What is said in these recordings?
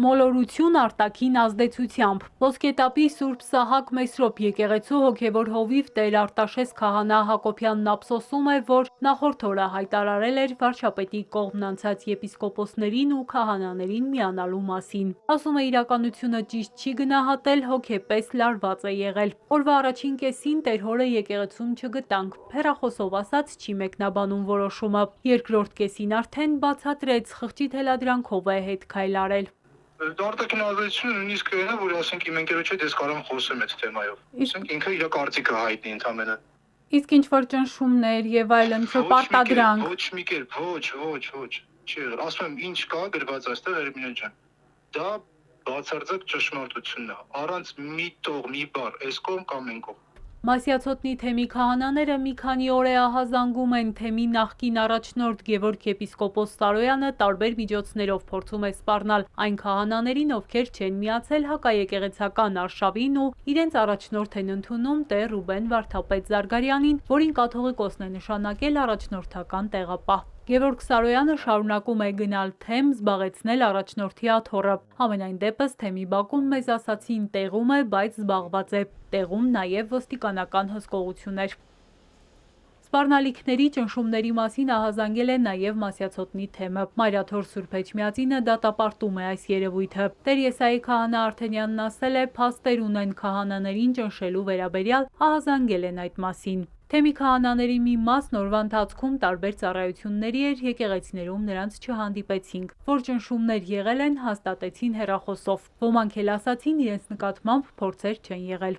Մոլորություն արտաքին ազդեցությամբ Ոսկետապի Սուրբ Սահակ Մեսրոպ եկեղեցու հոգևոր հովիվ Տեր Արտաշես քահանա Հակոբյանն ափսոսում է, որ նախորդ օրը հայտարարել էր վարչապետի կողմն անցած եպիսկոպոսներին ու քահանաներին միանալու մասին։ Ասում է, իրականությունը ճիշտ չի գնահատել, հոգեպես լարված է եղել։ Օրվա առաջին կեսին Տեր հորը եկեղեցում չգտանք, հեռախոսով ասած չի մեկնաբանում որոշումը։ Երկրորդ կեսին արդեն բացատրեց, խղճի թելադրանքով է հետ քայլ արել։ Արտաքին ազդեցությունը նույնիսկ այն է, որ ասենք իմ ընկերոջը դες կարող եմ խոսեմ այդ թեմայով։ Ասենք ինքը իր կարծիքը հայտնի ընդամենը։ Իսկ ինչ որ ճնշումներ եւ այլն, պարտադրանք։ Ոչ մի կերպ, ոչ։ Չի, ասում եմ, ինչ կա գրված այստեղ Էրմինե ջան։ Դա բացարձակ ճշմարտությունն է։ Առանց մի տող, մի բառ, այս կողմ կամ այն կողմ։ Մասյացոտնի թեմի քահանաները մի քանի օր է ահազանգում են թեմի նախկին առաջնորդ Գևորգ եպիսկոպոս Սարոյանը տարբեր միջոցներով փորձում է սպառնալ այն քահանաներին, ովքեր չեն միացել հակաեկեղեցական արշավին ու իրենց առաջնորդ են ընդունում Տեր Ռուբեն Վարդապետ Զարգարյանին, որին կաթողիկոսն է նշանակել առաջնորդական տեղապահ։ Գևորգ Սարոյանը շարունակում է գնալ թեմ, զբաղեցնել առաջնորդի աթոռը։ Համենայն դեպս թեմի բակում մեզ ասացին տեղում է, բայց զբաղված է։ Տեղում նաև ոստիկանական հսկողություններ։ Սպառնալիքների, ճնշումների մասին ահազանգել է նաև Մասյացոտնի թեմը։ Մայրաթոր Սուրբ Էջմիածինը դատապարտում է այս երևույթը։ Տեր Եսայի քահանա Արթենյանն ասել է, փաստեր ունեն քահանաներին ճնշելու վերաբերյալ, ահազանգել են այդ մասին։ Թեմի քահանաների մի մասն օրվա ընթացքում տարբեր ծառայությունների էր, եկեղեցիներում նրանց չհանդիպեցինք, որ ճնշումներ եղել են, հաստատեցին հեռախոսով։ Ոմանք էլ ասացին, իրենց նկատմամբ փորձեր չեն եղել։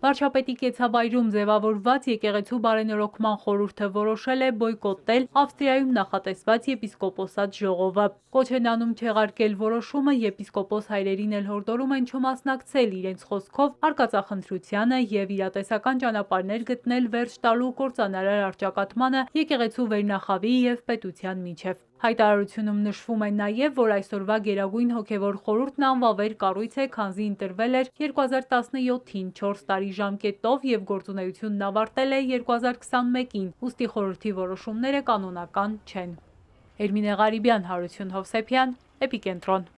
Վարչապետի կեցավայրում ձևավորված եկեղեցու բարենորոգման խորհուրդը որոշել է բոյկոտել Ավստրիայում նախատեսված եպիսկոպոսատ ժողովը։ Կոչ են անում չեղարկել որոշումը, եպիսկոպոս հայրերին էլ հորդորում են չմասնակցել իրենց խոսքով արկածախնդրությանը եւ իրատեսական ճանապարհներ գտնել վերջ տալու կործանարար առճակատմանը եկեղեցու վերնախավի եւ պետության միջև։ Հայտարարությունում նշվում է նաև, որ այսօրվա Գերագույն հոգևոր խորհուրդն անվավեր կառույց է, քանզի ընտրվել էր 2017-ին 4 տարի ժամկետով եւ գործունեությունն ավարտել է 2021-ին, ուստի խորհրդի որոշումները կանոնական չեն։ Էրմինե Ղարիբյան, Հարություն Հովսեփյան, Էպիկենտրոն։